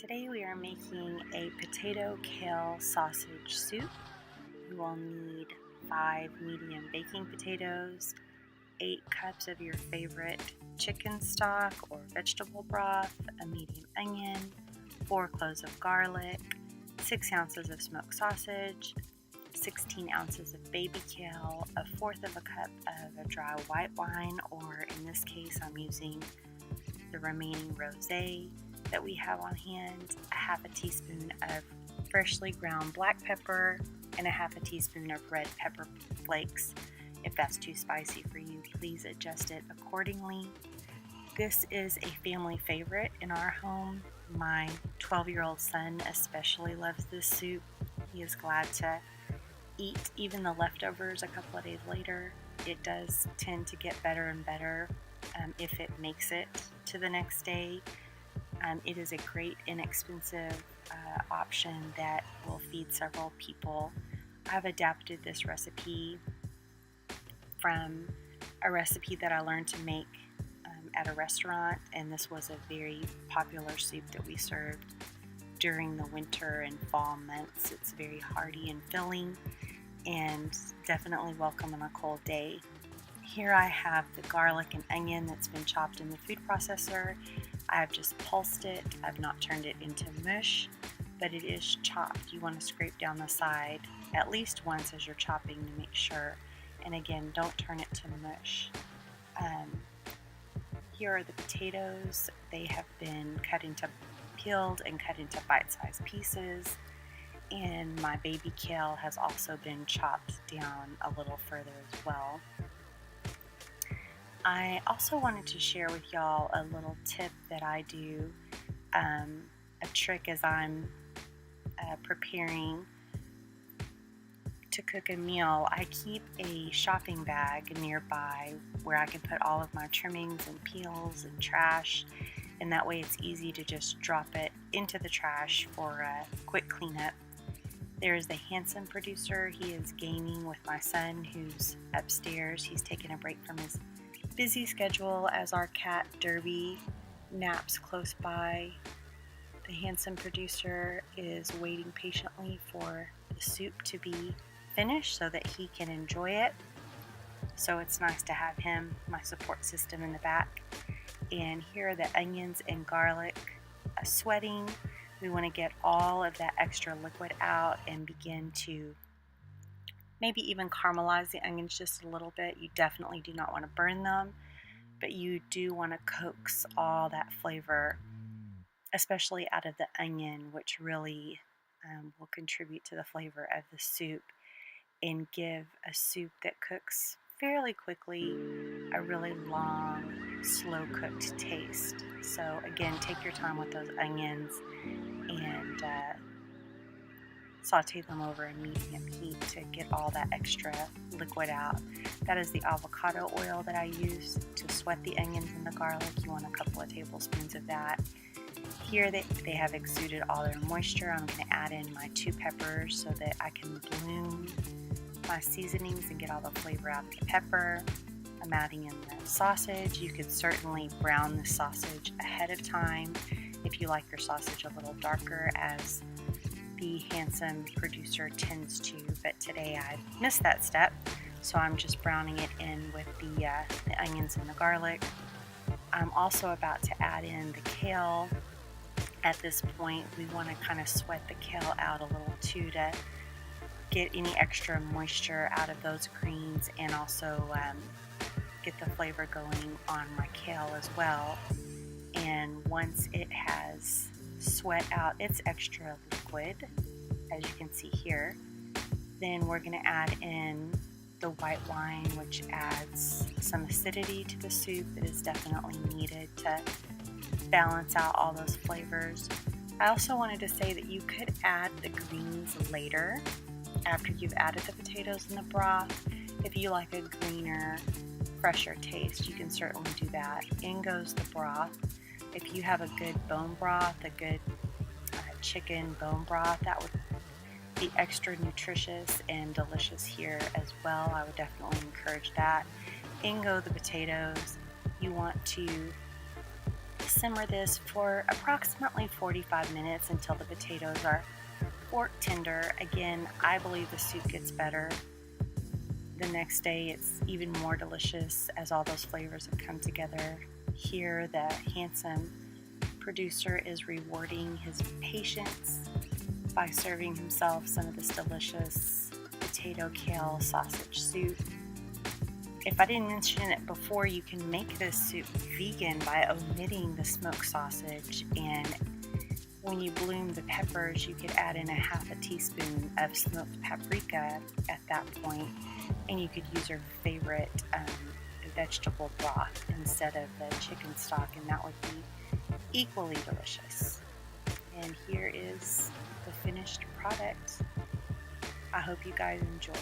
Today we are making a potato kale sausage soup. You will need 5 medium baking potatoes, 8 cups of your favorite chicken stock or vegetable broth, a medium onion, 4 cloves of garlic, 6 ounces of smoked sausage, 16 ounces of baby kale, a fourth of a cup of a dry white wine, or in this case I'm using the remaining rosé that we have on hand, a half a teaspoon of freshly ground black pepper, and a half a teaspoon of red pepper flakes. If that's too spicy for you, please adjust it accordingly. This is a family favorite in our home. My 12-year-old son especially loves this soup. He is glad to eat even the leftovers a couple of days later. It does tend to get better and better if it makes it to the next day. It is a great, inexpensive option that will feed several people. I've adapted this recipe from a recipe that I learned to make at a restaurant, and this was a very popular soup that we served during the winter and fall months. It's very hearty and filling and definitely welcome on a cold day. Here I have the garlic and onion that's been chopped in the food processor. I've just pulsed it. I've not turned it into mush, but it is chopped. You want to scrape down the side at least once as you're chopping to make sure. And again, don't turn it to mush. Here are the potatoes. They have been peeled and cut into bite-sized pieces. And my baby kale has also been chopped down a little further as well. I also wanted to share with y'all a little tip that I do, a trick as I'm preparing to cook a meal. I keep a shopping bag nearby where I can put all of my trimmings and peels and trash, and that way it's easy to just drop it into the trash for a quick cleanup. There's the handsome producer. He is gaming with my son who's upstairs. He's taking a break from his busy schedule as our cat Derby naps close by. The handsome producer is waiting patiently for the soup to be finished so that he can enjoy it. So it's nice to have him, my support system, in the back. And here are the onions and garlic sweating. We want to get all of that extra liquid out and begin to maybe even caramelize the onions just a little bit. You definitely do not want to burn them, but you do want to coax all that flavor, especially out of the onion, which really will contribute to the flavor of the soup and give a soup that cooks fairly quickly a really long, slow cooked taste. So again, take your time with those onions and saute them over a medium heat to get all that extra liquid out. That is the avocado oil that I use to sweat the onions and the garlic. You want a couple of tablespoons of that. Here they have exuded all their moisture. I'm going to add in my 2 peppers so that I can bloom my seasonings and get all the flavor out of the pepper. I'm adding in the sausage. You could certainly brown the sausage ahead of time if you like your sausage a little darker, as the handsome producer tends to, but today I missed that step, so I'm just browning it in with the onions and the garlic. I'm also about to add in the kale. At this point, we want to kind of sweat the kale out a little too to get any extra moisture out of those greens and also get the flavor going on my kale as well. And once it has sweat out its extra liquid, as you can see here, then we're going to add in the white wine, which adds some acidity to the soup that is definitely needed to balance out all those flavors. I also wanted to say that you could add the greens later after you've added the potatoes and the broth. If you like a greener, fresher taste, you can certainly do that. In goes the broth. If you have a good bone broth, a good chicken bone broth, that would be extra nutritious and delicious here as well. I would definitely encourage that. In go the potatoes. You want to simmer this for approximately 45 minutes until the potatoes are fork tender. Again, I believe the soup gets better the next day. It's even more delicious as all those flavors have come together. Here, the handsome producer is rewarding his patience by serving himself some of this delicious potato kale sausage soup. If I didn't mention it before, you can make this soup vegan by omitting the smoked sausage, and when you bloom the peppers, you could add in a half a teaspoon of smoked paprika at that point, and you could use your favorite vegetable broth instead of the chicken stock, and that would be equally delicious. And here is the finished product. I hope you guys enjoy.